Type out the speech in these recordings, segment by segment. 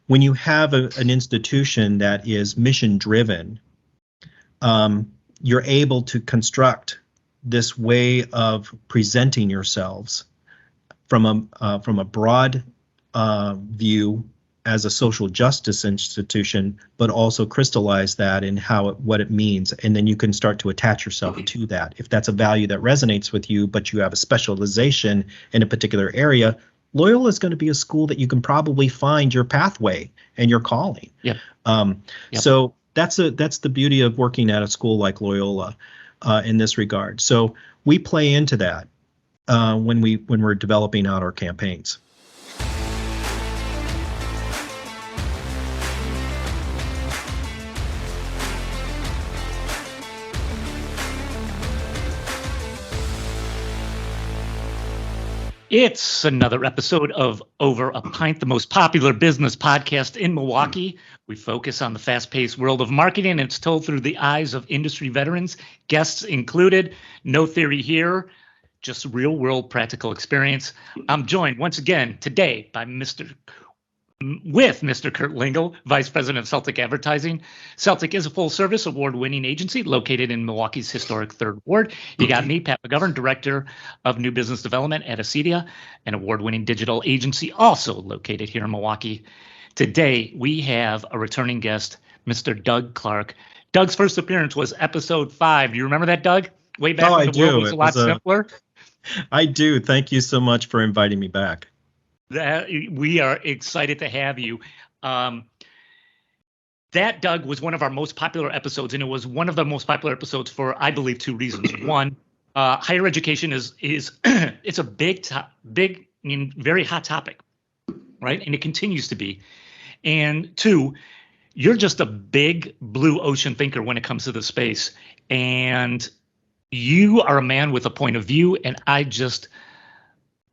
when you have an institution that is mission driven, you're able to construct this way of presenting yourselves from a broad view as a social justice institution, but also crystallize that in what it means, and then you can start to attach yourself to that. If that's a value that resonates with you, but you have a specialization in a particular area, Loyola is going to be a school that you can probably find your pathway and your calling. Yep. So that's the beauty of working at a school like Loyola in this regard. So we play into that when we're developing out our campaigns. It's another episode of Over a Pint, the most popular business podcast in Milwaukee. We focus on the fast-paced world of marketing, and it's told through the eyes of industry veterans, guests included. No theory here, just real-world practical experience. I'm joined once again today by Mr. Kurt Lingle, Vice President of Celtic Advertising. Celtic is a full-service, award-winning agency located in Milwaukee's historic Third Ward. You got me, Pat McGovern, Director of New Business Development at Acedia, an award-winning digital agency also located here in Milwaukee. Today, we have a returning guest, Mr. Doug Clark. Doug's first appearance was episode 5. Do you remember that, Doug? Way back when the world was a lot simpler? I do. Thank you so much for inviting me back. We are excited to have you. That, Doug, was one of our most popular episodes, and it was one of the most popular episodes for, I believe, 2 reasons. One, higher education is it's a big, very hot topic, right? And it continues to be. And 2, you're just a big blue ocean thinker when it comes to the space, and you are a man with a point of view, and I just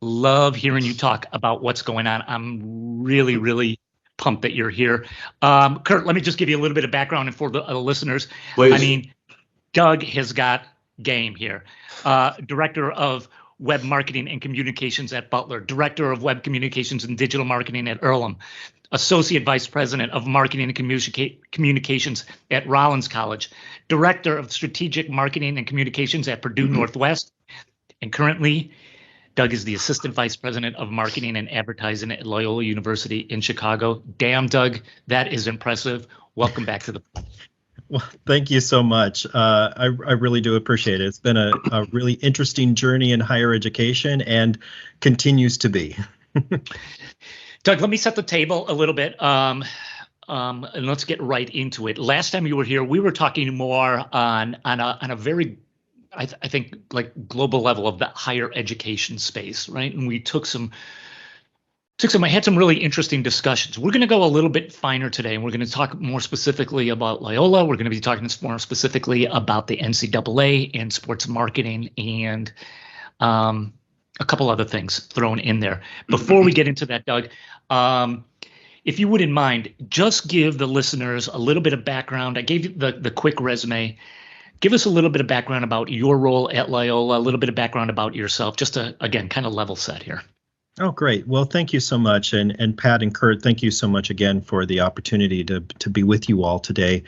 love hearing you talk about what's going on. I'm really, really pumped that you're here. Kurt, let me just give you a little bit of background and for the listeners. Please. I mean, Doug has got game here. Director of Web Marketing and Communications at Butler, Director of Web Communications and Digital Marketing at Earlham, Associate Vice President of Marketing and Communications at Rollins College, Director of Strategic Marketing and Communications at Purdue Northwest, and currently Doug is the Assistant Vice President of Marketing and Advertising at Loyola University in Chicago. Damn, Doug, that is impressive. Welcome back to the. Well, thank you so much. I really do appreciate it. It's been a really interesting journey in higher education and continues to be. Doug, let me set the table a little bit. And let's get right into it. Last time you were here, we were talking more on a very, I think, like global level of the higher education space, right? And we I had some really interesting discussions. We're going to go a little bit finer today, and we're going to talk more specifically about Loyola. We're going to be talking more specifically about the NCAA and sports marketing and a couple other things thrown in there. Before we get into that, Doug, if you wouldn't mind, just give the listeners a little bit of background. I gave you the quick resume. Give us a little bit of background about your role at Loyola, a little bit of background about yourself, just to, again, kind of level set here. Oh, great. Well, thank you so much. And Pat and Kurt, thank you so much again for the opportunity to be with you all today.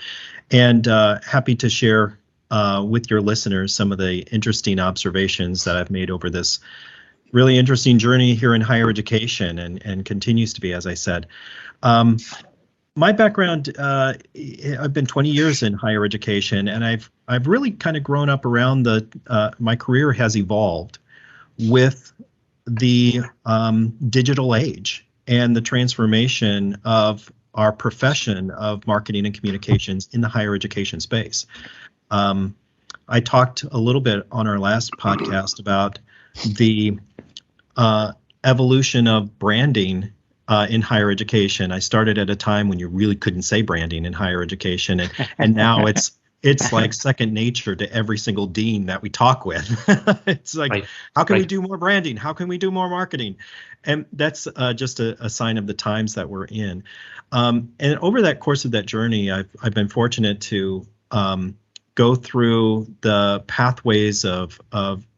And happy to share with your listeners some of the interesting observations that I've made over this really interesting journey here in higher education and continues to be, as I said. My background, I've been 20 years in higher education, and I've really kind of grown up around my career has evolved with the digital age and the transformation of our profession of marketing and communications in the higher education space. I talked a little bit on our last podcast about the evolution of branding in higher education. I started at a time when you really couldn't say branding in higher education, and now it's like second nature to every single dean that we talk with. It's like, right. How can we do more branding? How can we do more marketing? And that's just a sign of the times that we're in. And over that course of that journey, I've been fortunate to go through the pathways of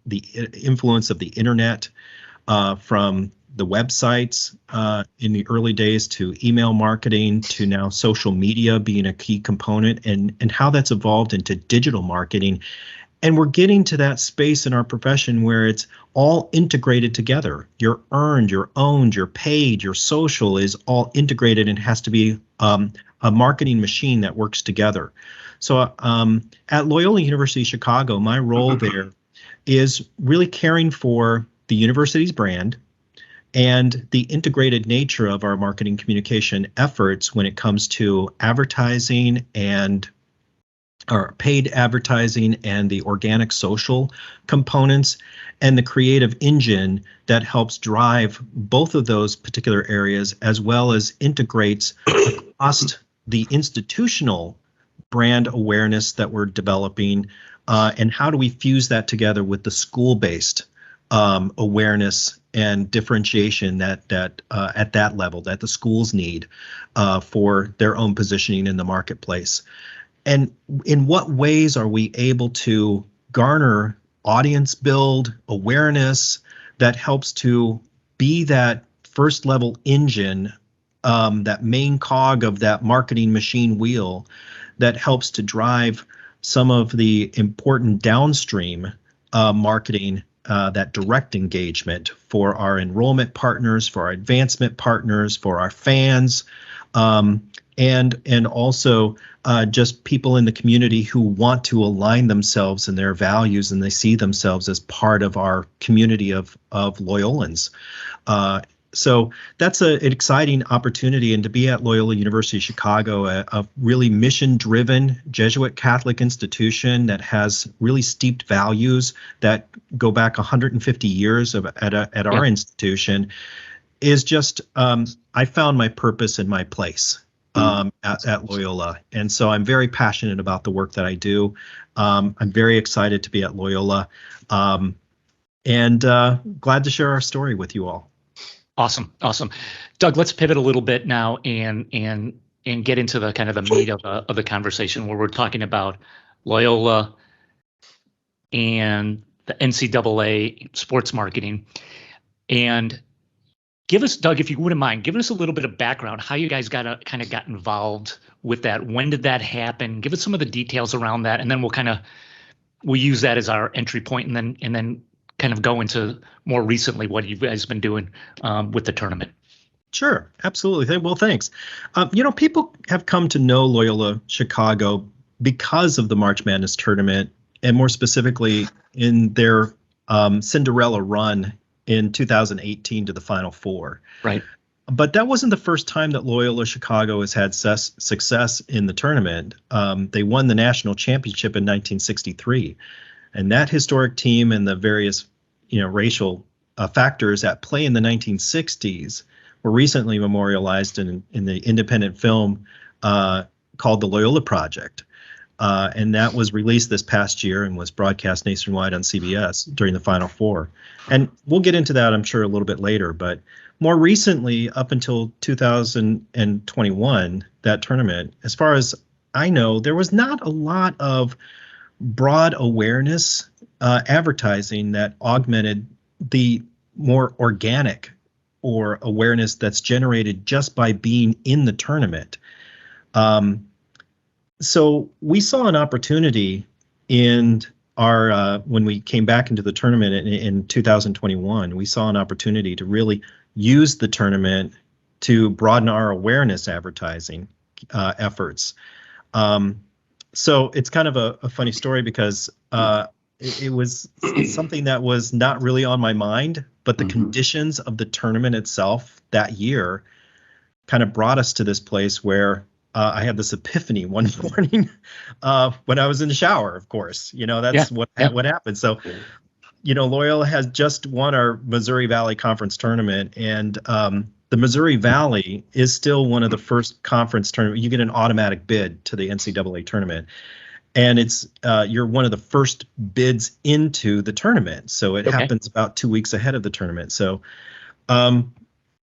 the influence of the internet, from the websites in the early days to email marketing to now social media being a key component, and how that's evolved into digital marketing. And we're getting to that space in our profession where it's all integrated together. Your earned, your owned, your paid, your social is all integrated and has to be a marketing machine that works together. So at Loyola University Chicago, my role there is really caring for the university's brand and the integrated nature of our marketing communication efforts when it comes to advertising and or paid advertising and the organic social components and the creative engine that helps drive both of those particular areas, as well as integrates across the institutional brand awareness that we're developing, and how do we fuse that together with the school-based awareness and differentiation that at that level that the schools need for their own positioning in the marketplace. And in what ways are we able to garner audience build awareness that helps to be that first level engine, that main cog of that marketing machine wheel that helps to drive some of the important downstream marketing, that direct engagement for our enrollment partners, for our advancement partners, for our fans, and also just people in the community who want to align themselves and their values, and they see themselves as part of our community of Loyolans. So that's an exciting opportunity, and to be at Loyola University Chicago, a really mission-driven Jesuit Catholic institution that has really steeped values that go back 150 years at our institution, is just I found my purpose and my place at Loyola. And so I'm very passionate about the work that I do. I'm very excited to be at Loyola, and glad to share our story with you all. Awesome. Doug, let's pivot a little bit now and get into the kind of the meat of the conversation, where we're talking about Loyola and the NCAA sports marketing. And give us, Doug, if you wouldn't mind, give us a little bit of background, how you guys got involved with that. When did that happen? Give us some of the details around that, and then we'll use that as our entry point, and then kind of go into more recently what you guys been doing with the tournament. Sure, absolutely. Well, thanks. People have come to know Loyola Chicago because of the March Madness tournament, and more specifically in their Cinderella run in 2018 to the Final Four. Right. But that wasn't the first time that Loyola Chicago has had success in the tournament. They won the national championship in 1963. And that historic team and the various, racial factors at play in the 1960s were recently memorialized in the independent film called the Loyola Project. And that was released this past year and was broadcast nationwide on CBS during the Final Four. And we'll get into that, I'm sure, a little bit later. But more recently, up until 2021, that tournament, as far as I know, there was not a lot of broad awareness advertising that augmented the more organic or awareness that's generated just by being in the tournament. So we saw an opportunity in our when we came back into the tournament in 2021. We saw an opportunity to really use the tournament to broaden our awareness advertising efforts. So it's kind of a funny story because it was something that was not really on my mind, but the conditions of the tournament itself that year kind of brought us to this place where I had this epiphany one morning when I was in the shower, of course. That's what happened. So, Loyola has just won our Missouri Valley Conference tournament, and the Missouri Valley is still one of the first conference tournaments. You get an automatic bid to the NCAA tournament, and it's you're one of the first bids into the tournament. So it happens about 2 weeks ahead of the tournament. So, and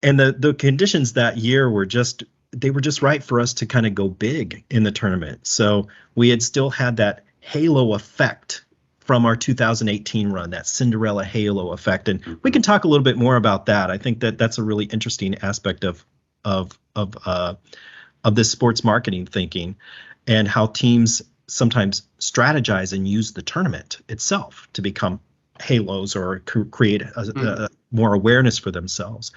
the conditions that year were just right for us to kind of go big in the tournament. So we had still had that halo effect from our 2018 run, that Cinderella halo effect. And we can talk a little bit more about that. I think that that's a really interesting aspect of this sports marketing thinking, and how teams sometimes strategize and use the tournament itself to become halos or create more awareness for themselves.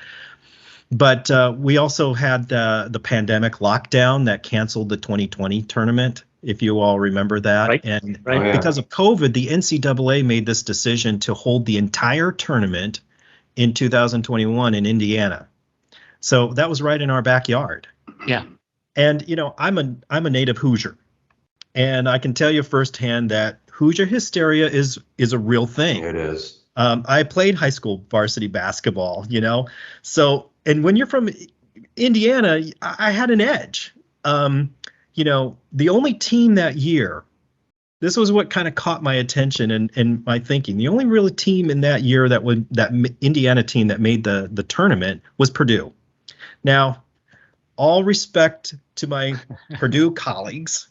But we also had the pandemic lockdown that canceled the 2020 tournament, if you all remember that. Right. And Right. because of COVID, the NCAA made this decision to hold the entire tournament in 2021 in Indiana. So that was right in our backyard. Yeah. And I'm a native Hoosier, and I can tell you firsthand that Hoosier hysteria is a real thing. It is. I played high school varsity basketball, so, and when you're from Indiana, I had an edge. The only team that year, this was what kind of caught my attention and my thinking. The only real team in that year that Indiana team that made the tournament was Purdue. Now, all respect to my Purdue colleagues,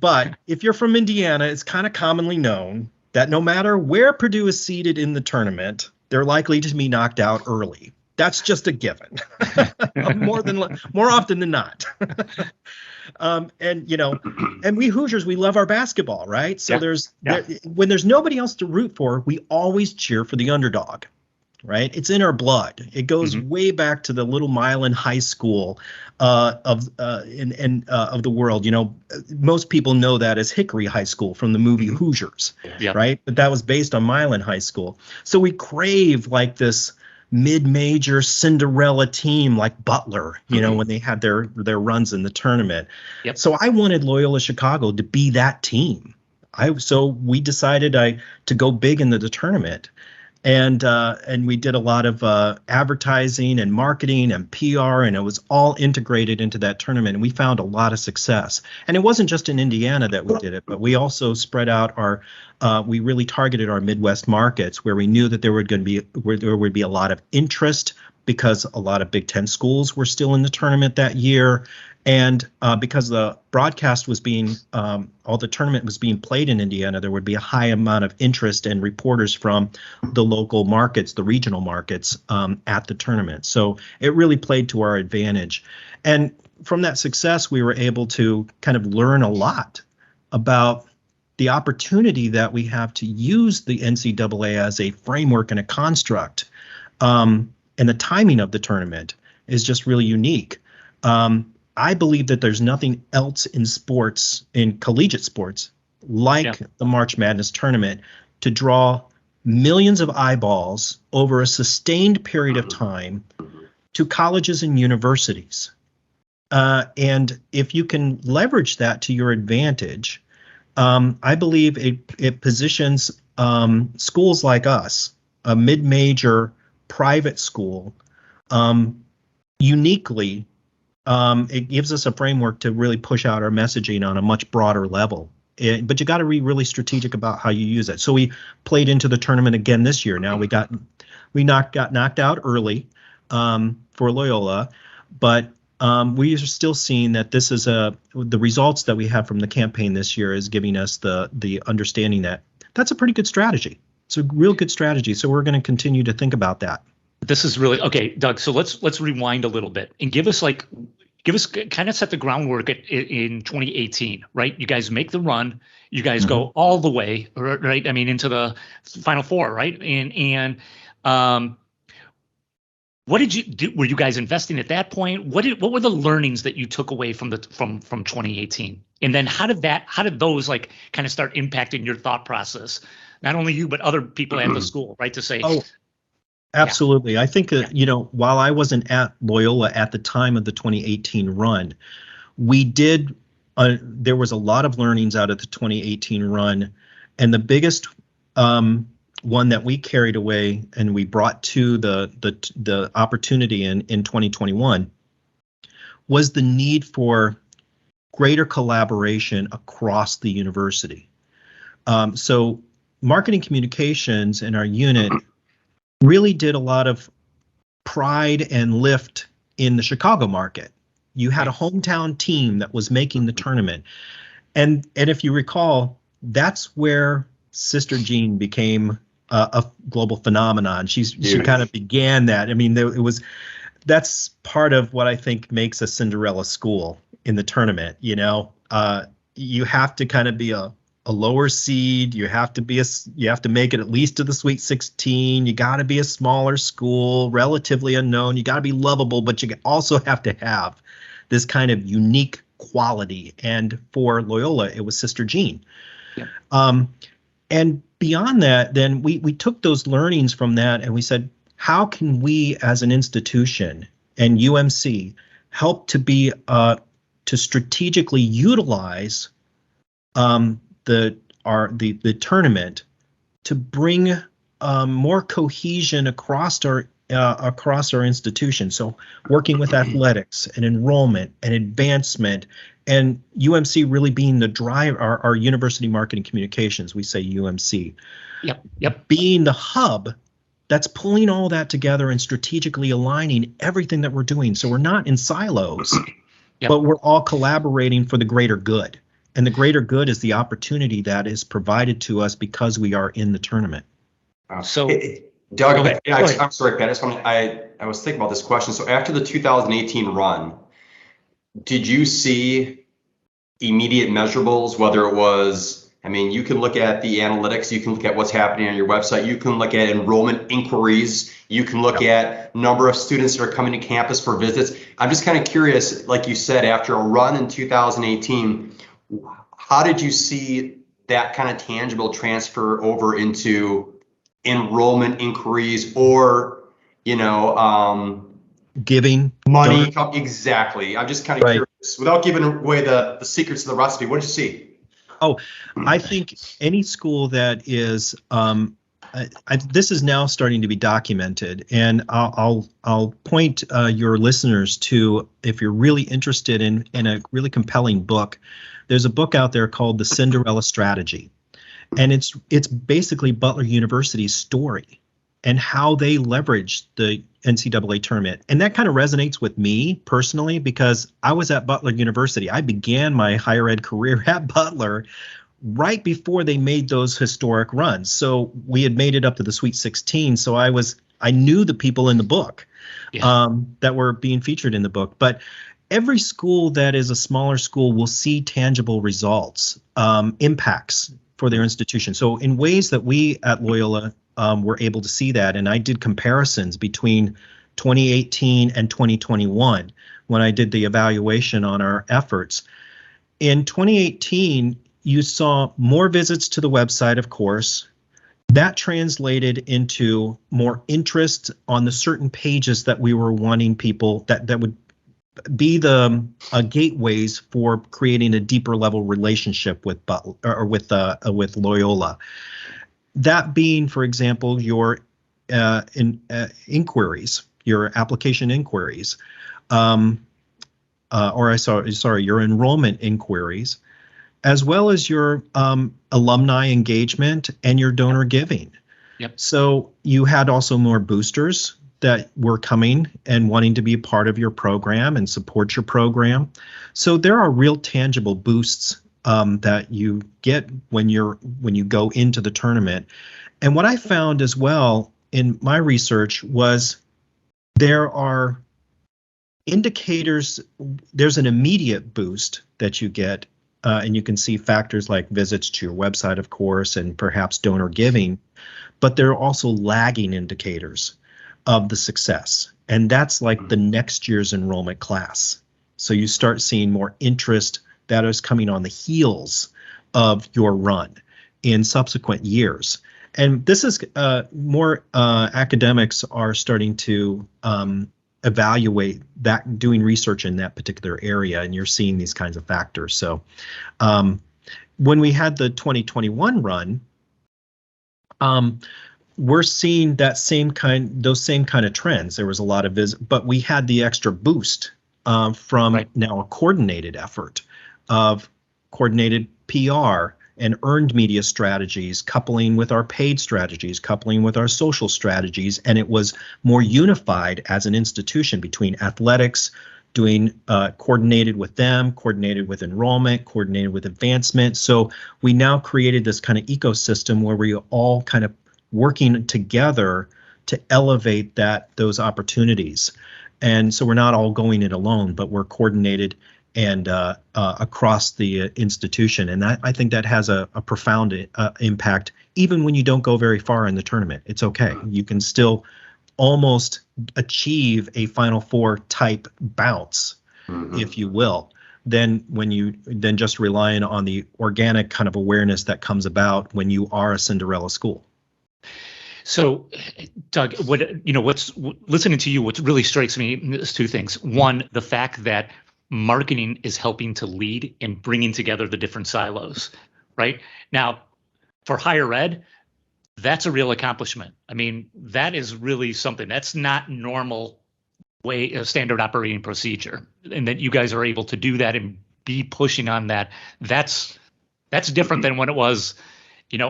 but if you're from Indiana, it's kind of commonly known that no matter where Purdue is seated in the tournament, they're likely to be knocked out early. That's just a given, more often than not. And we Hoosiers, we love our basketball, right? So when there's nobody else to root for, we always cheer for the underdog, right? It's in our blood. It goes way back to the little mile in high school of the world. Most people know that as Hickory High School from the movie Hoosiers, right? But that was based on Milan High School. So we crave like this mid-major Cinderella team like Butler, when they had their runs in the tournament. Yep. So I wanted Loyola Chicago to be that team. So we decided to go big into the tournament. And we did a lot of advertising and marketing and PR, and it was all integrated into that tournament. And we found a lot of success. And it wasn't just in Indiana that we did it, but we also spread out we really targeted our Midwest markets where we knew that there would be a lot of interest, because a lot of Big Ten schools were still in the tournament that year. And because the broadcast was all the tournament was being played in Indiana, there would be a high amount of interest and reporters from the local markets, the regional markets at the tournament. So it really played to our advantage. And from that success, we were able to kind of learn a lot about the opportunity that we have to use the NCAA as a framework and a construct. And the timing of the tournament is just really unique. I believe that there's nothing else in sports, in collegiate sports, like the March Madness tournament to draw millions of eyeballs over a sustained period of time to colleges and universities. And if you can leverage that to your advantage, I believe it positions schools like us, a mid-major private school, uniquely. It gives us a framework to really push out our messaging on a much broader level. But you got to be really strategic about how you use it. So we played into the tournament again this year. Now we got knocked out early for Loyola, but we are still seeing that this is the results that we have from the campaign this year is giving us the understanding that that's a pretty good strategy. It's a real good strategy. So we're going to continue to think about that. This is really okay, Doug. So let's rewind a little bit and give us kind of set the groundwork in 2018, right? You guys make the run, you guys go all the way, right? I mean, into the Final Four, right? And what did you do? Were you guys investing at that point? What were the learnings that you took away from 2018? And then how did those like kind of start impacting your thought process? Not only you, but other people at the school, right? To say, absolutely. I think while I wasn't at Loyola at the time of the 2018 run, we did. There was a lot of learnings out of the 2018 run, and the biggest one that we carried away and we brought to the opportunity in 2021 was the need for greater collaboration across the university. So marketing communications in our unit really did a lot of pride and lift in the Chicago market. You had a hometown team that was making the tournament. And if you recall, that's where Sister Jean became a global phenomenon. She kind of began that. I mean, that's part of what I think makes a Cinderella school in the tournament. You have to kind of be a lower seed. You have to make it at least to the Sweet 16. You got to be a smaller school, relatively unknown. You got to be lovable, but you also have to have this kind of unique quality. And for Loyola, it was Sister Jean. Yeah. And beyond that, then we took those learnings from that and we said, how can we as an institution and UMC help to strategically utilize the tournament to bring more cohesion across our institution. So working with athletics and enrollment and advancement, and UMC really being the drive, our university marketing communications, we say UMC. Yep. Being the hub that's pulling all that together and strategically aligning everything that we're doing. So we're not in silos, but we're all collaborating for the greater good. And the greater good is the opportunity that is provided to us because we are in the tournament. So, Doug, I'm sorry, Pat. I was thinking about this question. So after the 2018 run, did you see immediate measurables, whether it was, you can look at the analytics, you can look at what's happening on your website, you can look at enrollment inquiries, you can look at number of students that are coming to campus for visits. I'm just kind of curious, like you said, after a run in 2018, how did you see that kind of tangible transfer over into enrollment inquiries or, giving money? Exactly. I'm just kind of curious. Without giving away the secrets of the recipe, what did you see? Oh, I think any school that is, this is now starting to be documented, and I'll point your listeners to, if you're really interested in a really compelling book, there's a book out there called The Cinderella Strategy, and it's basically Butler University's story and how they leveraged the NCAA tournament. And that kind of resonates with me personally because I was at Butler University. I began my higher ed career at Butler right before they made those historic runs. So we had made it up to the Sweet 16. So I knew the people in the book that were being featured in the book. But every school that is a smaller school will see tangible results, impacts for their institution. So in ways that we at Loyola were able to see that, and I did comparisons between 2018 and 2021 when I did the evaluation on our efforts. In 2018, you saw more visits to the website, of course. That translated into more interest on the certain pages that we were wanting people that would be the gateways for creating a deeper level relationship with Butler or with Loyola. That being, for example, your inquiries, your application inquiries, your enrollment inquiries, as well as your alumni engagement and your donor giving. Yep. So you had also more boosters that were coming and wanting to be a part of your program and support your program. So there are real tangible boosts that you get when you go into the tournament. And what I found as well in my research was there are indicators. There's an immediate boost that you get, and you can see factors like visits to your website, of course, and perhaps donor giving, but there are also lagging indicators of the success. And that's like the next year's enrollment class. So you start seeing more interest that is coming on the heels of your run in subsequent years. And this is more academics are starting to evaluate that, doing research in that particular area, and you're seeing these kinds of factors. So when we had the 2021 run, we're seeing those same kind of trends. There was a lot of visits, but we had the extra boost from now a coordinated effort of coordinated PR and earned media strategies, coupling with our paid strategies, coupling with our social strategies, and it was more unified as an institution between athletics, doing coordinated with them, coordinated with enrollment, coordinated with advancement. So we now created this kind of ecosystem where we all kind of working together to elevate those opportunities. And so we're not all going it alone, but we're coordinated and across the institution. And I think that has a profound impact, even when you don't go very far in the tournament. It's okay. You can still almost achieve a Final Four type bounce, if you will, then just relying on the organic kind of awareness that comes about when you are a Cinderella school. So, Doug, what's listening to you, what really strikes me is two things. One, the fact that marketing is helping to lead and bringing together the different silos, right? Now, for higher ed, that's a real accomplishment. I mean, that is really something that's not normal standard operating procedure, and that you guys are able to do that and be pushing on that. That's different than when it was, in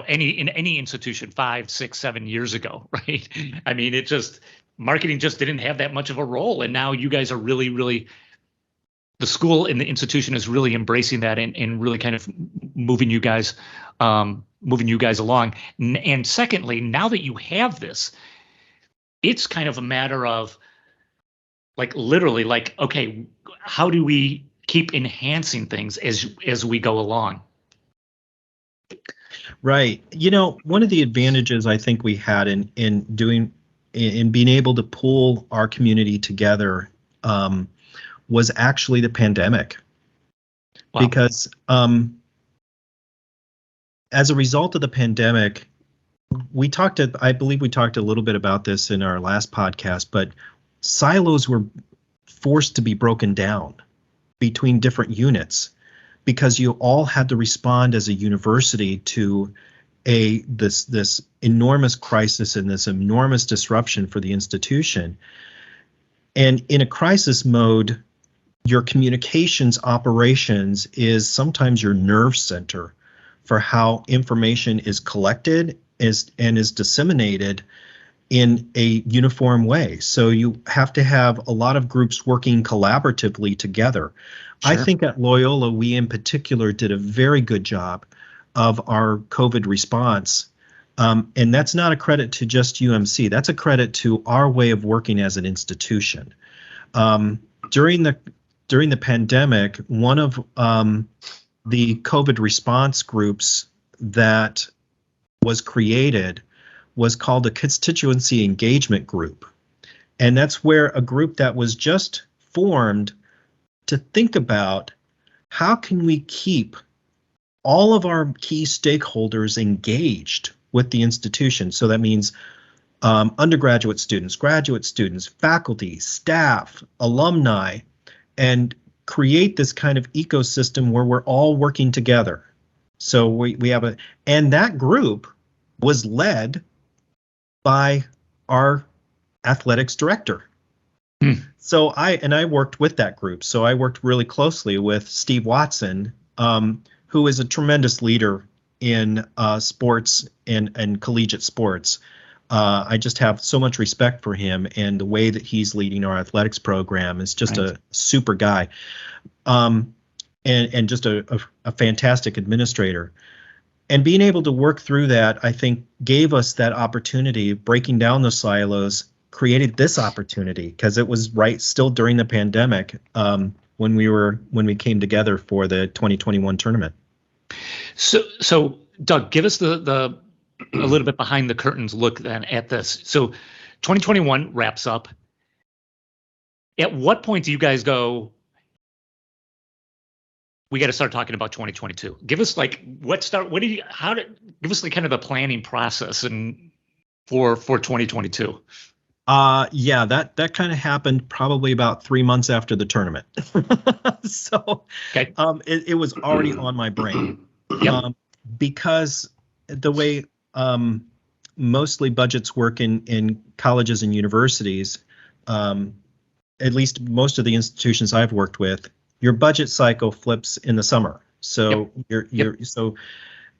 any institution 5, 6, 7 years ago, right? I mean, marketing just didn't have that much of a role, and now you guys are really, really, the school and the institution is really embracing that and really kind of moving you guys along. And secondly, now that you have this, it's kind of a matter of literally okay, how do we keep enhancing things as we go along? Right. One of the advantages I think we had in being able to pull our community together was actually the pandemic. Wow. Because as a result of the pandemic, I believe we talked a little bit about this in our last podcast, but silos were forced to be broken down between different units because you all had to respond as a university to this enormous crisis and this enormous disruption for the institution. And in a crisis mode, your communications operations is sometimes your nerve center for how information is collected and is disseminated in a uniform way. So you have to have a lot of groups working collaboratively together. Sure. I think at Loyola, we in particular did a very good job of our COVID response. And that's not a credit to just UMC. That's a credit to our way of working as an institution. During the pandemic, one of the COVID response groups that was created was called a constituency engagement group. And that's where a group that was just formed to think about how can we keep all of our key stakeholders engaged with the institution. So that means undergraduate students, graduate students, faculty, staff, alumni, and create this kind of ecosystem where we're all working together. So we have and that group was led by our athletics director. So I worked with that group. So I worked really closely with Steve Watson, who is a tremendous leader in sports and collegiate sports. I just have so much respect for him, and the way that he's leading our athletics program is just a super guy, and just a fantastic administrator. And being able to work through that, I think, gave us that opportunity. Breaking down the silos created this opportunity because it was still during the pandemic when we came together for the 2021 tournament. So Doug, give us a little bit behind the curtains look then at this. So 2021 wraps up. At what point do you guys go, we got to start talking about 2022? Give us give us kind of the planning process and for 2022. Yeah, that kind of happened probably about 3 months after the tournament. So okay. It was already on my brain. Yep. Because the way mostly budgets work in colleges and universities, at least most of the institutions I've worked with, your budget cycle flips in the summer. So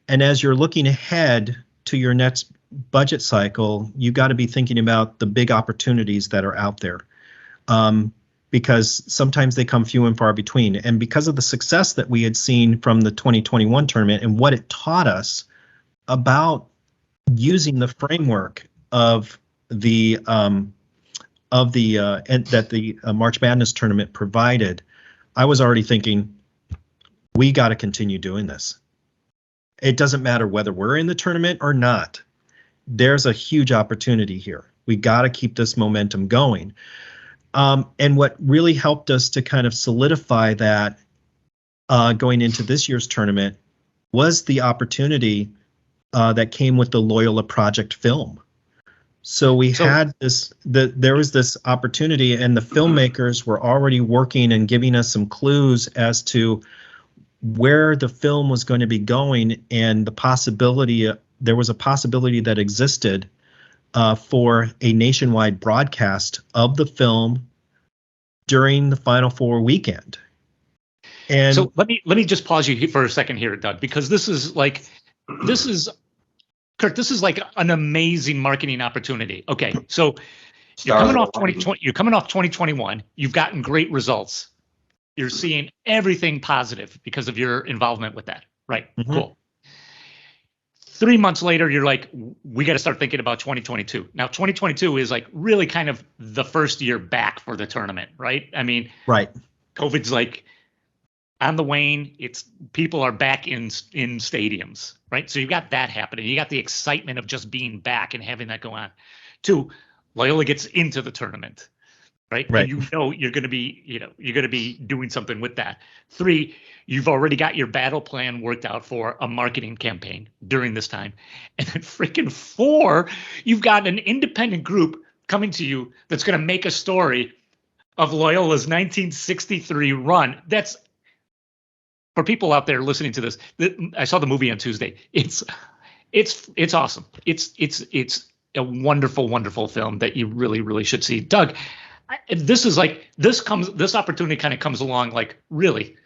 and as you're looking ahead to your next budget cycle, you got to be thinking about the big opportunities that are out there. because sometimes they come few and far between. And because of the success that we had seen from the 2021 tournament and what it taught us about using the framework of the and that the March Madness tournament provided, I was already thinking, we got to continue doing this. It doesn't matter whether we're in the tournament or not. There's a huge opportunity here. We got to keep this momentum going. And what really helped us to kind of solidify that going into this year's tournament was the opportunity that came with the Loyola Project film. So there was this opportunity, and the filmmakers were already working and giving us some clues as to where the film was going to be going, and there was a possibility that existed for a nationwide broadcast of the film during the Final Four weekend. And so let me just pause you for a second here, Doug, because this is Kurt, this is like an amazing marketing opportunity. Okay, so you're coming off 2021. You've gotten great results. You're seeing everything positive because of your involvement with that, right? Mm-hmm. Cool. 3 months later, you're like, we got to start thinking about 2022. Now, 2022 is like really kind of the first year back for the tournament, right? I mean, right. COVID's like on the wane. People are back in stadiums, right? So you've got that happening. You got the excitement of just being back and having that go on. 2, Loyola gets into the tournament, right? Right. And you're going to be doing something with that. 3, you've already got your battle plan worked out for a marketing campaign during this time. And then freaking 4, you've got an independent group coming to you that's going to make a story of Loyola's 1963 run. That's, for people out there listening to this, I saw the movie on Tuesday. It's awesome. It's a wonderful, wonderful film that you really, really should see. Doug, this opportunity kind of comes along like really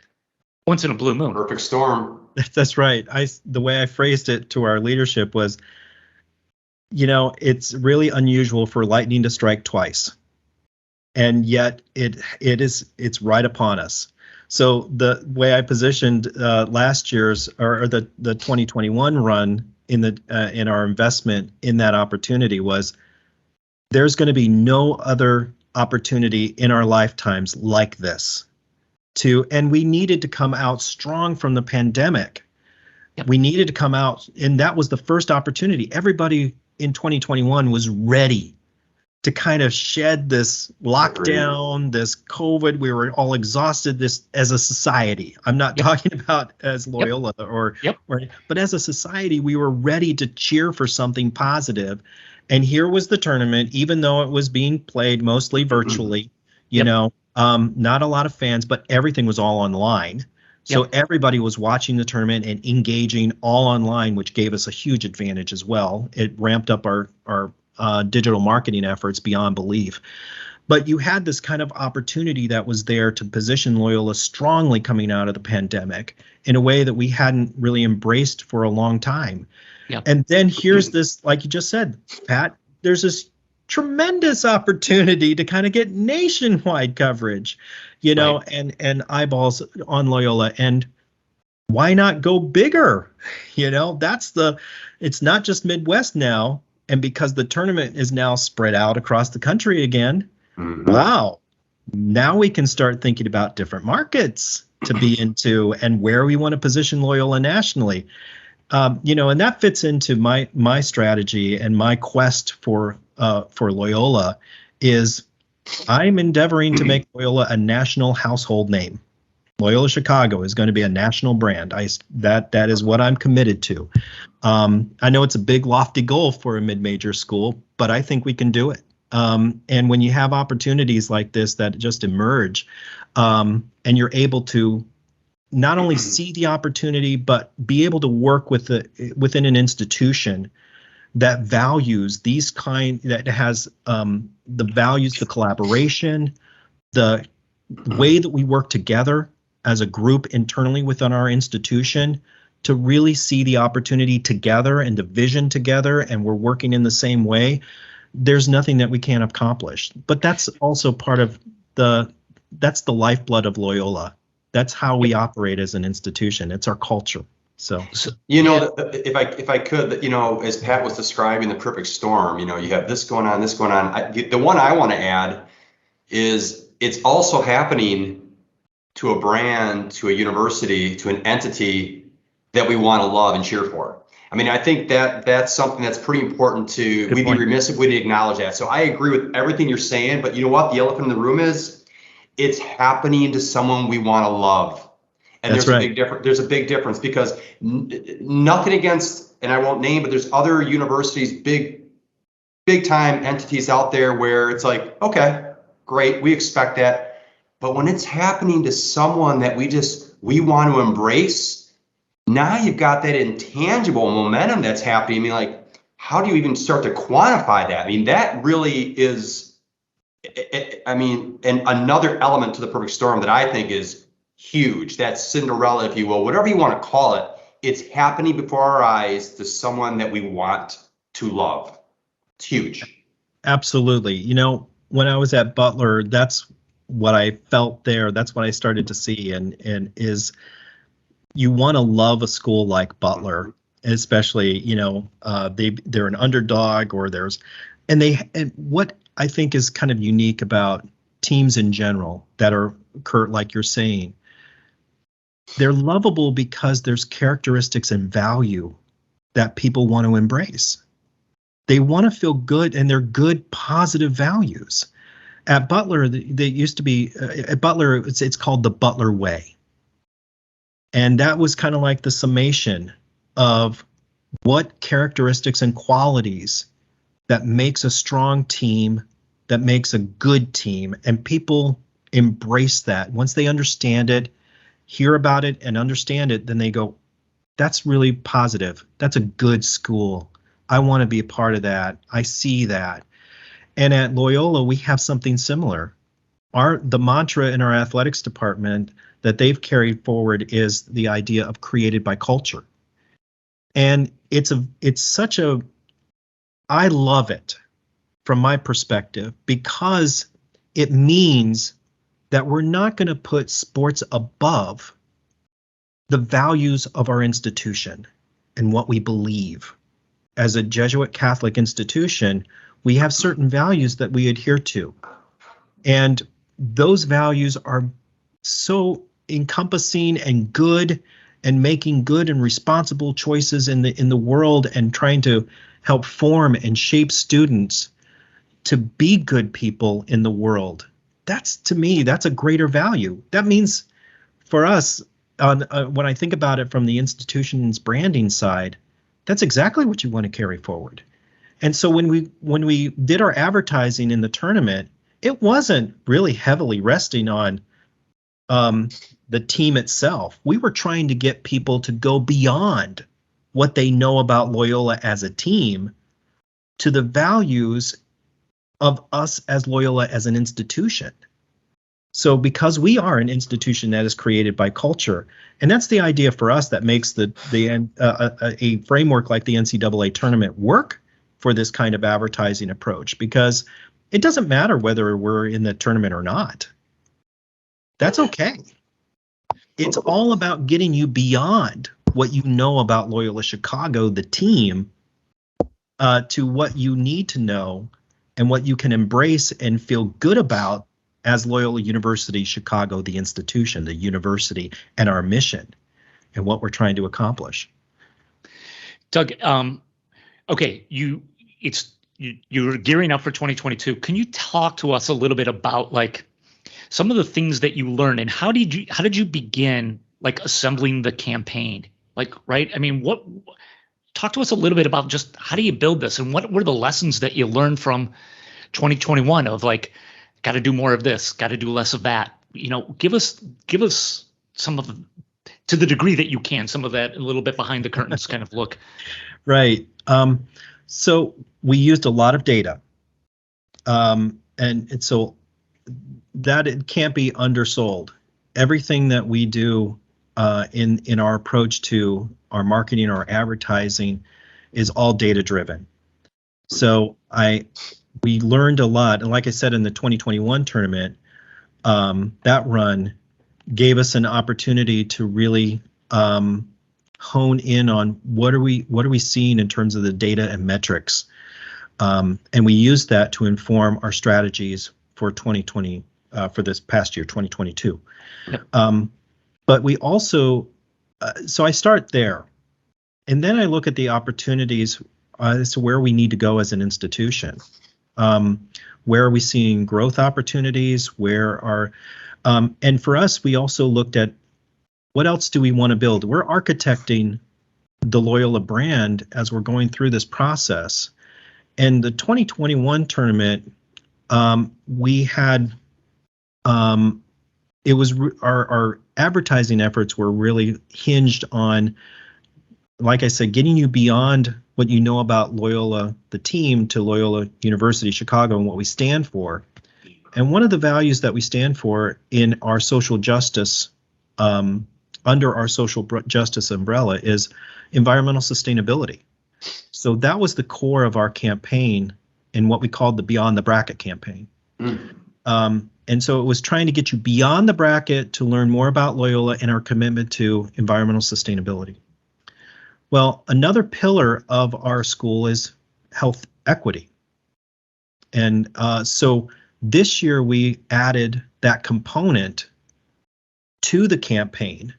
once in a blue moon. Perfect storm. That's right. The way I phrased it to our leadership was, it's really unusual for lightning to strike twice, and yet it's right upon us. So the way I positioned last year's or the 2021 run in our investment in that opportunity was, there's going to be no other opportunity in our lifetimes like this. And we needed to come out strong from the pandemic. Yep. We needed to come out, and that was the first opportunity. Everybody in 2021 was ready to kind of shed this lockdown, this COVID. We were all exhausted this as a society. I'm not talking about as Loyola or, but as a society, we were ready to cheer for something positive. And here was the tournament, even though it was being played mostly virtually, not a lot of fans, but everything was all online. So everybody was watching the tournament and engaging all online, which gave us a huge advantage as well. It ramped up our digital marketing efforts beyond belief. But you had this kind of opportunity that was there to position Loyola strongly coming out of the pandemic in a way that we hadn't really embraced for a long time. Yep. And then here's this, like you just said, Pat, there's this tremendous opportunity to kind of get nationwide coverage, and eyeballs on Loyola. And why not go bigger? It's not just Midwest now. And because the tournament is now spread out across the country again, wow, now we can start thinking about different markets to be into and where we want to position Loyola nationally. And that fits into my strategy and my quest for Loyola is I'm endeavoring to make Loyola a national household name. Loyola Chicago is going to be a national brand. That is what I'm committed to. I know it's a big, lofty goal for a mid-major school, but I think we can do it. And when you have opportunities like this that just emerge, and you're able to not only see the opportunity, but be able to work within an institution that values that has the values, the collaboration, the way that we work together as a group internally within our institution to really see the opportunity together and the vision together, and we're working in the same way, there's nothing that we can't accomplish. But that's also part of the that's the lifeblood of Loyola. That's how we operate as an institution. It's our culture. So if I could, as Pat was describing the perfect storm, you have this going on, this going on. The one I want to add is it's also happening to a brand, to a university, to an entity that we want to love and cheer for. I mean, I think that's something that's pretty important to, we'd be remiss if we didn't acknowledge that. So I agree with everything you're saying, but you know what? The elephant in the room is it's happening to someone we want to love. And there's a big difference. There's a big difference because nothing against, and I won't name, but there's other universities, big time entities out there where it's like, okay, great, we expect that. But when it's happening to someone that we want to embrace, now you've got that intangible momentum that's happening. I mean, like, how do you even start to quantify that? I mean, that really is, and another element to the perfect storm that I think is huge. That's Cinderella, if you will, whatever you want to call it. It's happening before our eyes to someone that we want to love. It's huge. Absolutely. When I was at Butler, that's what I felt there. That's what I started to see, and is you want to love a school like Butler, especially they're an underdog, or and what I think is kind of unique about teams in general that are, Kurt, like you're saying, they're lovable because there's characteristics and value that people want to embrace. They want to feel good, and they're good, positive values. At Butler, they used to be, at Butler, it's called the Butler Way. And that was kind of like the summation of what characteristics and qualities that makes a strong team, that makes a good team. And people embrace that. Once they understand it, hear about it, and understand it, then they go, that's really positive. That's a good school. I want to be a part of that. I see that. And at Loyola, we have something similar. The mantra in our athletics department that they've carried forward is the idea of created by culture. And I love it from my perspective, because it means that we're not going to put sports above the values of our institution and what we believe. As a Jesuit Catholic institution, we have certain values that we adhere to. And those values are so encompassing and good, and making good and responsible choices in the world, and trying to help form and shape students to be good people in the world. To me, that's a greater value. That means for us, when I think about it from the institution's branding side, that's exactly what you want to carry forward. And so when we did our advertising in the tournament, it wasn't really heavily resting on the team itself. We were trying to get people to go beyond what they know about Loyola as a team to the values of us as Loyola as an institution. So because we are an institution that is created by culture, and that's the idea for us that makes a framework like the NCAA tournament work for this kind of advertising approach, because it doesn't matter whether we're in the tournament or not. That's okay. It's all about getting you beyond what you know about Loyola Chicago, the team, to what you need to know and what you can embrace and feel good about as Loyola University Chicago, the institution, the university, and our mission, and what we're trying to accomplish. Doug, okay, you're gearing up for 2022. Can you talk to us a little bit about like some of the things that you learned, and how did you begin like assembling the campaign? Like, right? I mean, talk to us a little bit about just how do you build this, and what were the lessons that you learned from 2021 of like, got to do more of this, got to do less of that. Give us some of, to the degree that you can, some of that, a little bit behind the curtains kind of look. Right. So we used a lot of data, and so that it can't be undersold. Everything that we do in our approach to our marketing, our advertising, is all data driven. So we learned a lot, and like I said, in the 2021 tournament, that run gave us an opportunity to really hone in on what are we seeing in terms of the data and metrics, and we used that to inform our strategies for 2020 for this past year, 2022. Yep. But we also, so I start there, and then I look at the opportunities as to where we need to go as an institution. Where are we seeing growth opportunities? Where are, and for us, we also looked at what else do we want to build? We're architecting the Loyola brand as we're going through this process. And the 2021 tournament, we had, it was our advertising efforts were really hinged on, like I said, getting you beyond what you know about Loyola, the team, to Loyola University Chicago and what we stand for. And one of the values that we stand for in our social justice, under our social justice umbrella, is environmental sustainability. So that was the core of our campaign in what we called the Beyond the Bracket campaign. And so it was trying to get you beyond the bracket to learn more about Loyola and our commitment to environmental sustainability. Well, another pillar of our school is health equity. And so this year we added that component to the campaign.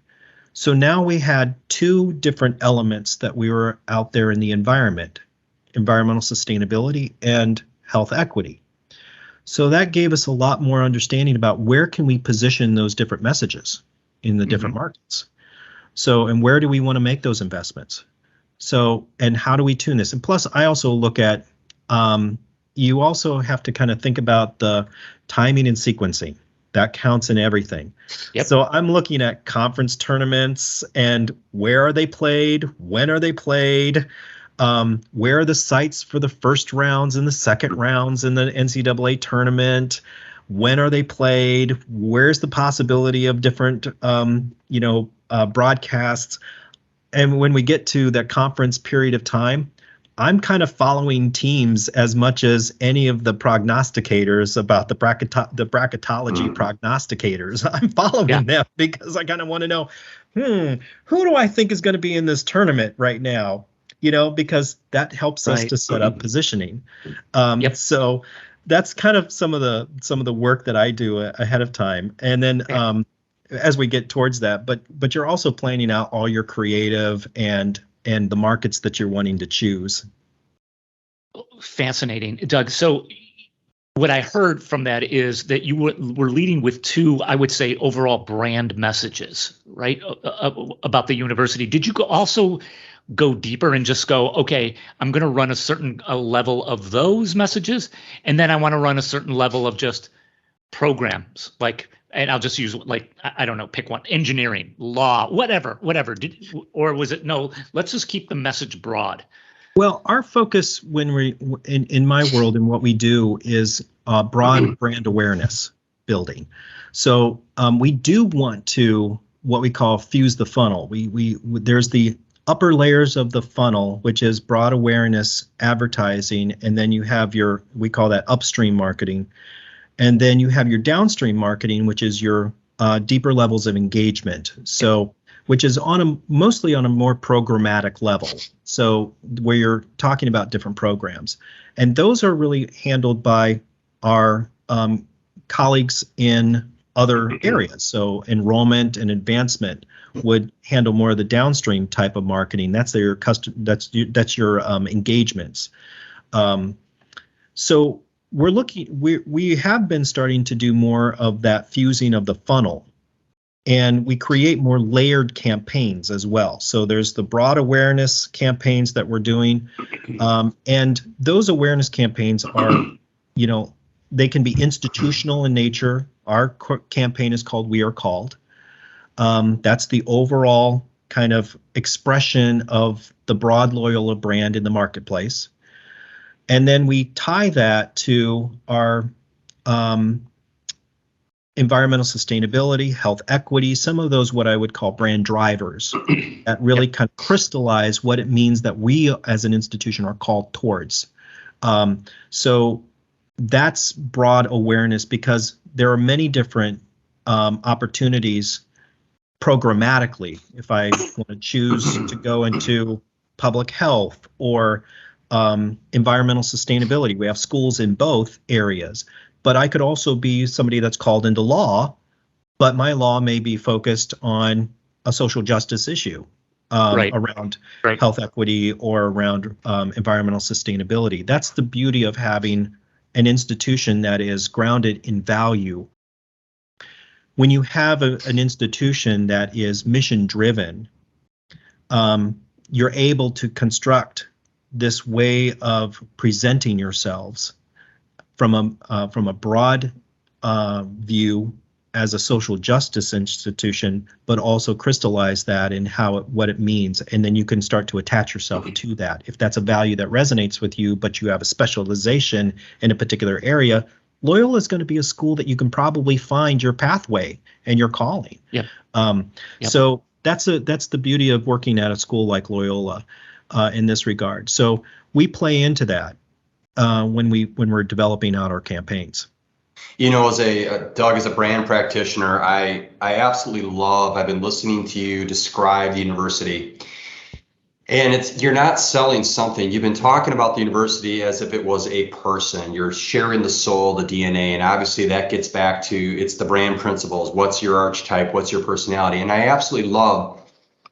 So now we had two different elements that we were out there in the environment: environmental sustainability and health equity. So that gave us a lot more understanding about where can we position those different messages in the different markets. So, and where do we want to make those investments? So, and how do we tune this? And plus, I also look at, you also have to kind of think about the timing and sequencing. That counts in everything. Yep. So I'm looking at conference tournaments and where are they played? When are they played? Where are the sites for the first rounds and the second rounds in the NCAA tournament? When are they played? Where's the possibility of different, broadcasts? And when we get to that conference period of time, I'm kind of following teams as much as any of the prognosticators about the bracketology prognosticators. I'm following them because I kind of want to know, who do I think is going to be in this tournament right now? Because that helps us to set up positioning. So that's kind of some of the work that I do ahead of time. And then as we get towards that, but you're also planning out all your creative and the markets that you're wanting to choose. Fascinating, Doug. So what I heard from that is that you were leading with two, I would say, overall brand messages, right, about the university. Did you also go deeper and just go, okay, I'm going to run a certain level of those messages, and then I want to run a certain level of just programs, like, and I'll just use, like, I don't know, pick one: engineering, law, whatever. Or was it, no, let's just keep the message broad? Well, our focus when we in my world and what we do is broad brand awareness building. So we do want to what we call fuse the funnel. We there's the upper layers of the funnel, which is broad awareness advertising, and then you have we call that upstream marketing. And then you have your downstream marketing, which is your deeper levels of engagement. So, which is mostly on a more programmatic level. So where you're talking about different programs, and those are really handled by our colleagues in other areas. So enrollment and advancement would handle more of the downstream type of marketing. That's your that's your engagements. So we have been starting to do more of that fusing of the funnel, and we create more layered campaigns as well. So there's the broad awareness campaigns that we're doing, and those awareness campaigns are, they can be institutional in nature. Our campaign is called We Are Called. That's the overall kind of expression of the broad Loyola brand in the marketplace. And then we tie that to our environmental sustainability, health equity, some of those what I would call brand drivers that really kind of crystallize what it means that we as an institution are called towards. So that's broad awareness, because there are many different opportunities programmatically. If I want to choose to go into public health or environmental sustainability, we have schools in both areas. But I could also be somebody that's called into law, but my law may be focused on a social justice issue around health equity or around environmental sustainability. That's the beauty of having an institution that is grounded in value. When you have an institution that is mission driven, you're able to construct this way of presenting yourselves from a broad view as a social justice institution, but also crystallize that in what it means, and then you can start to attach yourself to that. If that's a value that resonates with you, but you have a specialization in a particular area, Loyola is going to be a school that you can probably find your pathway and your calling. Yep. So that's the beauty of working at a school like Loyola in this regard. So we play into that when we're developing out our campaigns. You know, Doug, as a brand practitioner, I absolutely love, I've been listening to you describe the university. And you're not selling something. You've been talking about the university as if it was a person. You're sharing the soul, the DNA, and obviously that gets back to, it's the brand principles. What's your archetype? What's your personality? And I absolutely love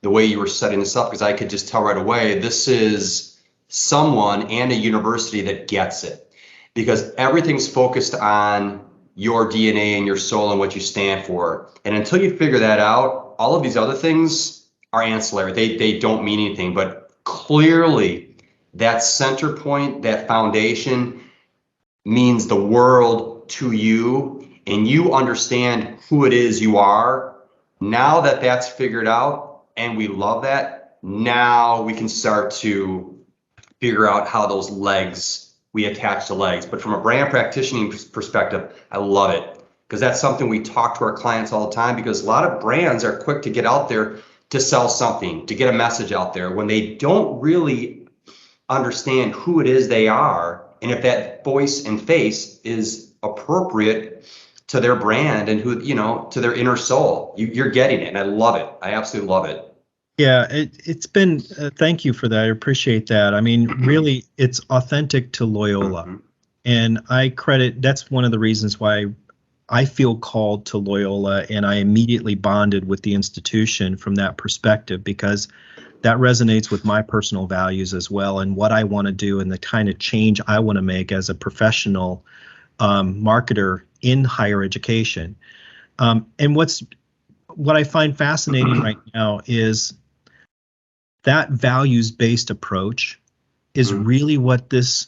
the way you were setting this up, because I could just tell right away, this is someone and a university that gets it, because everything's focused on your DNA and your soul and what you stand for. And until you figure that out, all of these other things are ancillary. They don't mean anything, but clearly that center point, that foundation means the world to you, and you understand who it is you are. Now that that's figured out, and we love that, now we can start to figure out how those legs, we attach to legs. But from a brand practitioning perspective, I love it, because that's something we talk to our clients all the time, because a lot of brands are quick to get out there to sell something, to get a message out there, when they don't really understand who it is they are, and if that voice and face is appropriate to their brand and who, to their inner soul. You're getting it, and I love it. I absolutely love it. Yeah, it's been, thank you for that. I appreciate that. I mean, really, it's authentic to Loyola. And that's one of the reasons why I feel called to Loyola, and I immediately bonded with the institution from that perspective, because that resonates with my personal values as well, and what I want to do and the kind of change I want to make as a professional marketer in higher education. And what I find fascinating right now is that values-based approach is really what this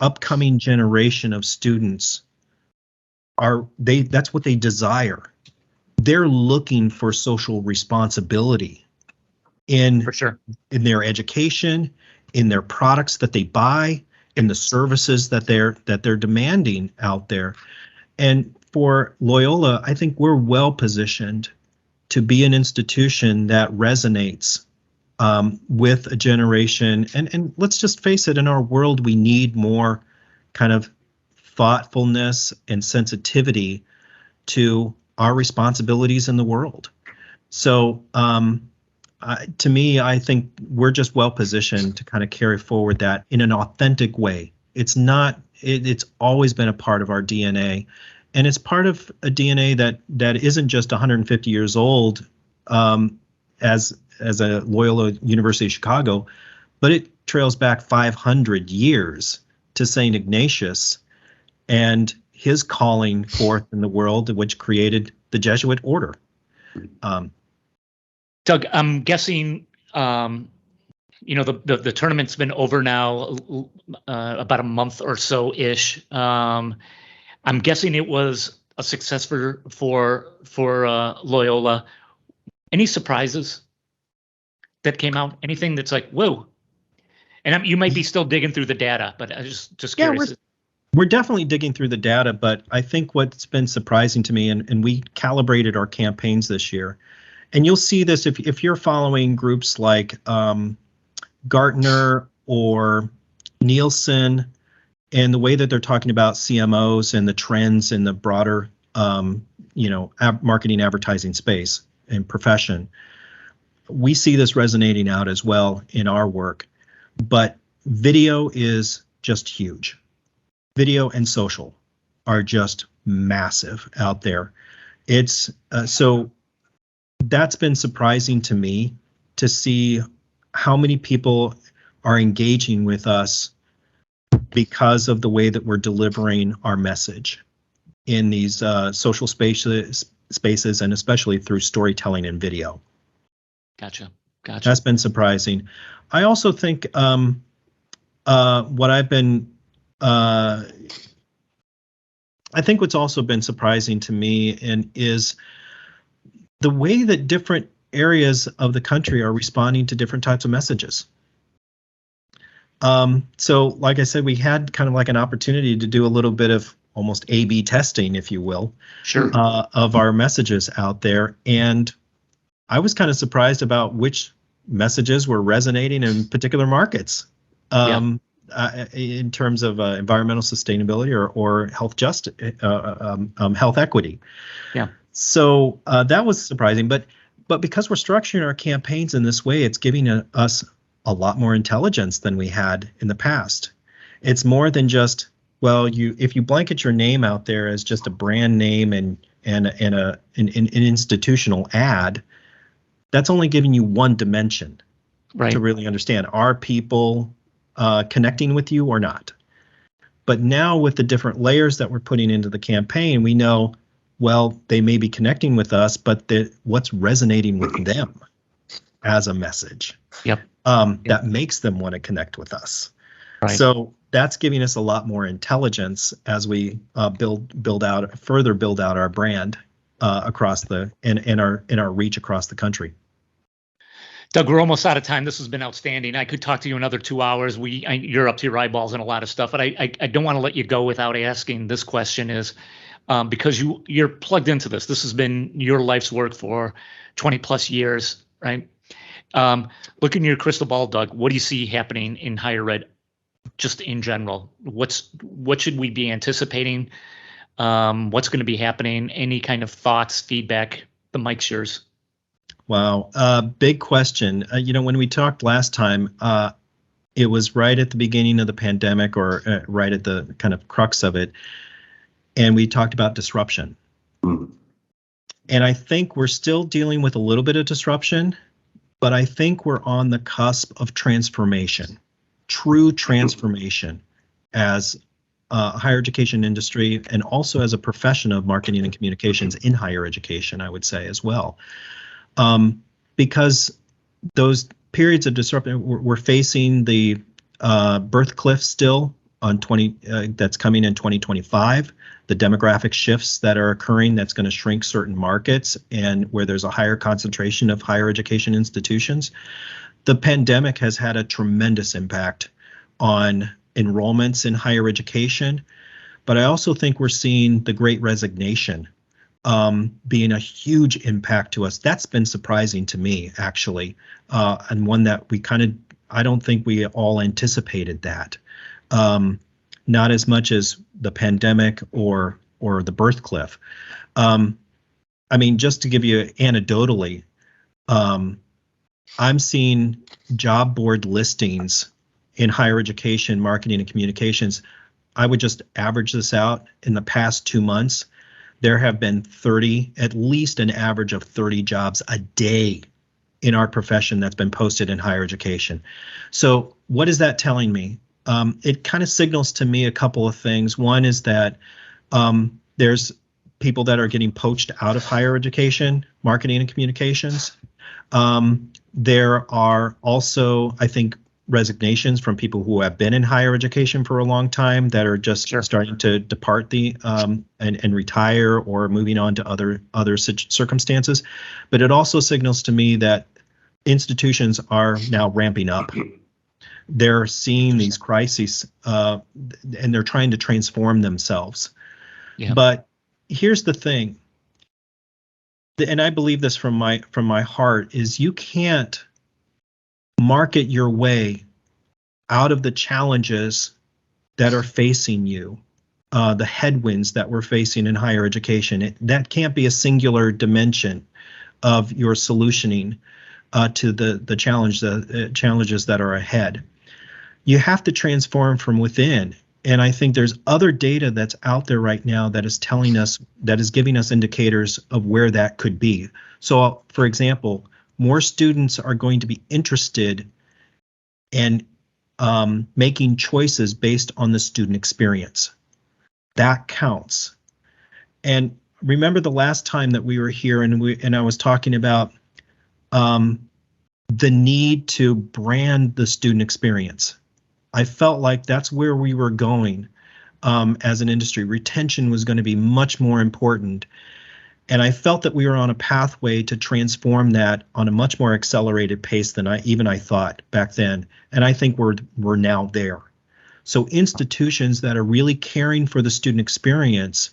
upcoming generation of students that's what they desire. They're looking for social responsibility in their education, in their products that they buy, in the services that they're demanding out there. And for Loyola, I think we're well positioned to be an institution that resonates with a generation. And let's just face it, in our world, we need more kind of thoughtfulness and sensitivity to our responsibilities in the world. So to me, I think we're just well positioned to kind of carry forward that in an authentic way. It's always been a part of our DNA, and it's part of a DNA that isn't just 150 years old as a Loyola University of Chicago, but it trails back 500 years to St. Ignatius and his calling forth in the world, which created the Jesuit order. Doug, I'm guessing, the tournament's been over now about a month or so ish. I'm guessing it was a success for Loyola. Any surprises that came out? Anything that's like, whoa? And you might be still digging through the data, but I just curious. We're definitely digging through the data, but I think what's been surprising to me, and we calibrated our campaigns this year, and you'll see this if you're following groups like Gartner or Nielsen, and the way that they're talking about CMOs and the trends in the broader, marketing advertising space and profession, we see this resonating out as well in our work. But video is just huge. Video and social are just massive out there. It's so that's been surprising to me to see how many people are engaging with us because of the way that we're delivering our message in these social spaces, and especially through storytelling and video. Gotcha. That's been surprising. I also think what I've been, I think what's also been surprising to me is the way that different areas of the country are responding to different types of messages. So like I said, we had kind of like an opportunity to do a little bit of almost A/B testing, if you will, sure, of our messages out there. And I was kind of surprised about which messages were resonating in particular markets. In terms of environmental sustainability or health health equity. Yeah. So that was surprising, but because we're structuring our campaigns in this way, it's giving us a lot more intelligence than we had in the past. It's more than just, well, if you blanket your name out there as just a brand name and an institutional ad, that's only giving you one dimension to really understand, are people connecting with you or not? But now with the different layers that we're putting into the campaign, we know, well, they may be connecting with us, but what's resonating with them as a message that makes them want to connect with us. Right. So that's giving us a lot more intelligence as we build out our brand across in our reach across the country. Doug, we're almost out of time. This has been outstanding. I could talk to you another 2 hours. You're up to your eyeballs and a lot of stuff, but I don't want to let you go without asking this question is, because you're plugged into this. This has been your life's work for 20 plus years, right? Look in your crystal ball, Doug. What do you see happening in higher ed, just in general? What should we be anticipating? What's going to be happening? Any kind of thoughts, feedback? The mic's yours. Wow, big question. When we talked last time, it was right at the beginning of the pandemic, or right at the kind of crux of it, and we talked about disruption. And I think we're still dealing with a little bit of disruption, but I think we're on the cusp of transformation, true transformation, as a higher education industry, and also as a profession of marketing and communications in higher education, I would say as well. Because those periods of disruption, we're facing the birth cliff still on that's coming in 2025, the demographic shifts that are occurring that's going to shrink certain markets and where there's a higher concentration of higher education institutions. The pandemic has had a tremendous impact on enrollments in higher education, but I also think we're seeing the Great Resignation being a huge impact to us. That's been surprising to me, actually, and one that I don't think we all anticipated that. Not as much as the pandemic or the birth cliff. Just to give you anecdotally, I'm seeing job board listings in higher education, marketing and communications. I would just average this out. In the past 2 months, there have been at least an average of 30 jobs a day in our profession that's been posted in higher education. So what is that telling me? It kind of signals to me a couple of things. One is that there's people that are getting poached out of higher education, marketing and communications. There are also, I think, resignations from people who have been in higher education for a long time that are just starting to depart and retire or moving on to other circumstances. But it also signals to me that institutions are now ramping up. They're seeing these crises and they're trying to transform themselves. Yeah. But here's the thing, and I believe this from my heart, is you can't market your way out of the challenges that are facing you, the headwinds that we're facing in higher education. That can't be a singular dimension of your solutioning to the challenges that are ahead. You have to transform from within. And I think there's other data that's out there right now that is telling us, that is giving us indicators of where that could be. So, for example, more students are going to be interested in making choices based on the student experience. That counts. And remember the last time that we were here and I was talking about the need to brand the student experience. I felt like that's where we were going as an industry. Retention was going to be much more important. And I felt that we were on a pathway to transform that on a much more accelerated pace than I thought back then. And I think we're now there. So institutions that are really caring for the student experience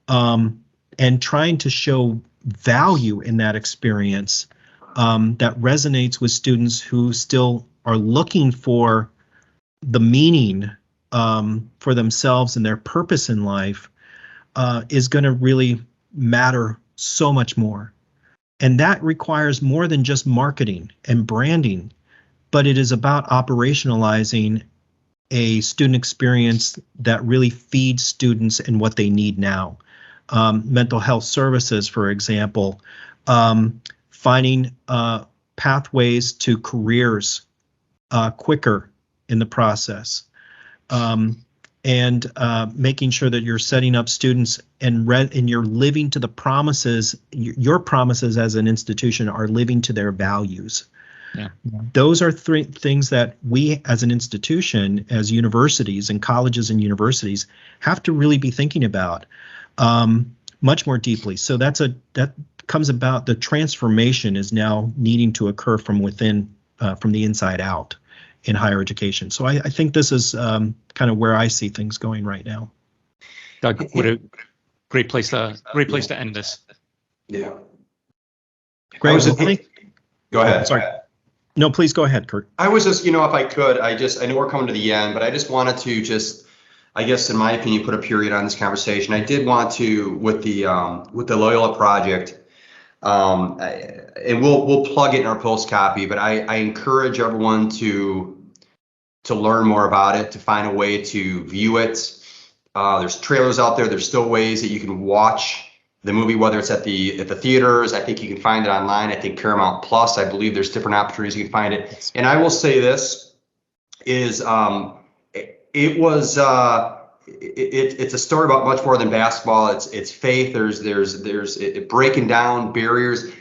and trying to show value in that experience that resonates with students who still are looking for the meaning for themselves and their purpose in life is going to really matter so much more. And that requires more than just marketing and branding, but it is about operationalizing a student experience that really feeds students and what they need now. Mental health services, for example, finding pathways to careers quicker in the process, and making sure that you're setting up students and you're living to the promises. Your promises as an institution are living to their values. Yeah. Those are three things that we as an institution, as universities and colleges and universities, have to really be thinking about much more deeply. So that comes about, the transformation is now needing to occur from within, from the inside out in higher education. So I think this is kind of where I see things going right now. Doug, what a great place to end this. Yeah. Great. Go ahead. Sorry. No, please go ahead, Kurt. I was just, if I could, I know we're coming to the end, but I just wanted to I guess, in my opinion, put a period on this conversation. I did want to, with the Loyola Project, and we'll plug it in our post copy, but I encourage everyone to learn more about it, to find a way to view it. There's trailers out there. There's still ways that you can watch the movie, whether it's at the theaters. I think you can find it online. I think Paramount Plus, I believe there's different opportunities you can find it. And I will say this is it's a story about much more than basketball. It's faith. There's breaking down barriers.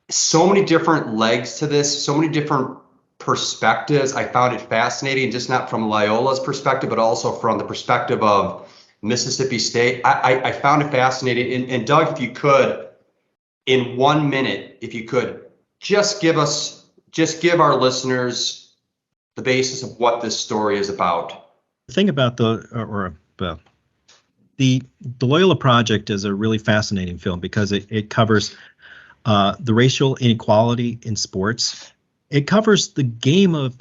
So many different legs to this. So many different perspectives. I found it fascinating, just not from Loyola's perspective, but also from the perspective of Mississippi State. I found it fascinating. And Doug, if you could, in 1 minute, if you could, just give our listeners the basis of what this story is about. The thing about the Loyola Project is a really fascinating film because it covers the racial inequality in sports. It covers the game of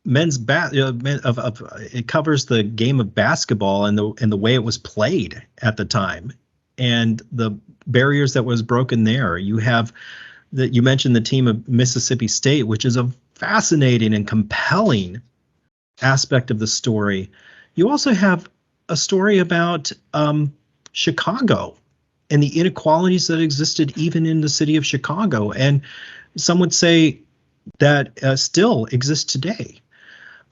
it covers the game of basketball and the way it was played at the time and the barriers that was broken there. You mentioned the team of Mississippi State, which is a fascinating and compelling aspect of the story. You also have a story about Chicago and the inequalities that existed even in the city of Chicago, and some would say that still exist today.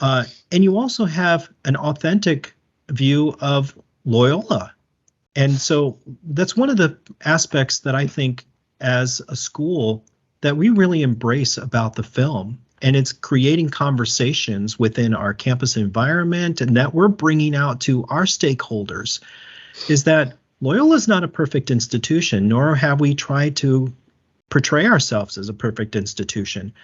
And you also have an authentic view of Loyola. And so that's one of the aspects that I think as a school that we really embrace about the film. And it's creating conversations within our campus environment and that we're bringing out to our stakeholders is that Loyola is not a perfect institution, nor have we tried to portray ourselves as a perfect institution.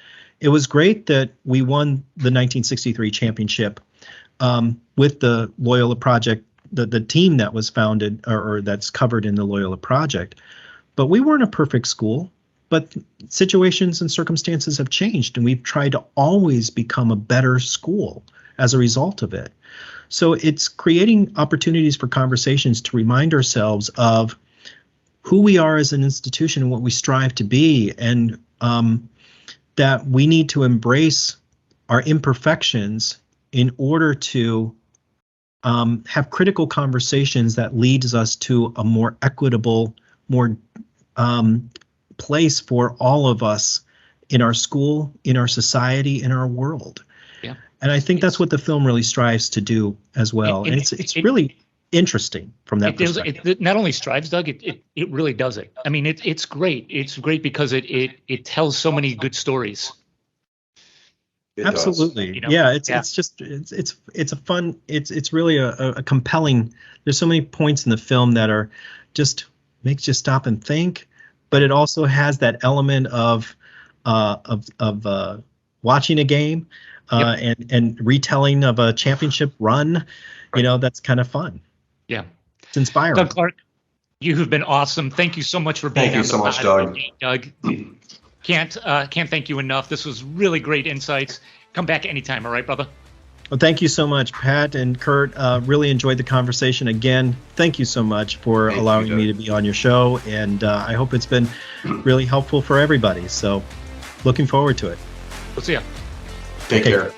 It was great that we won the 1963 championship with the Loyola Project, the team that was founded or that's covered in the Loyola Project. But we weren't a perfect school. But situations and circumstances have changed, and we've tried to always become a better school as a result of it. So it's creating opportunities for conversations to remind ourselves of who we are as an institution and what we strive to be, and that we need to embrace our imperfections in order to have critical conversations that leads us to a more equitable, more place for all of us in our school, in our society, in our world. Yeah. And I think that's what the film really strives to do as well. And it's really interesting from that perspective. It not only strives, Doug, it really does it. I mean, it's great. It's great because it tells so many good stories. Absolutely. Yeah, it's a fun, it's really a compelling, there's so many points in the film that are just makes you stop and think, but it also has that element of watching a game and retelling of a championship run. You know, that's kind of fun. Yeah. It's inspiring. Doug Clark, you have been awesome. Thank you so much for being on the podcast. Doug. Can't thank you enough. This was really great insights. Come back anytime, all right, brother? Well, thank you so much, Pat and Kurt. Really enjoyed the conversation. Again, thank you so much for allowing me to be on your show, and I hope it's been really helpful for everybody. So looking forward to it. We'll see ya. Take care.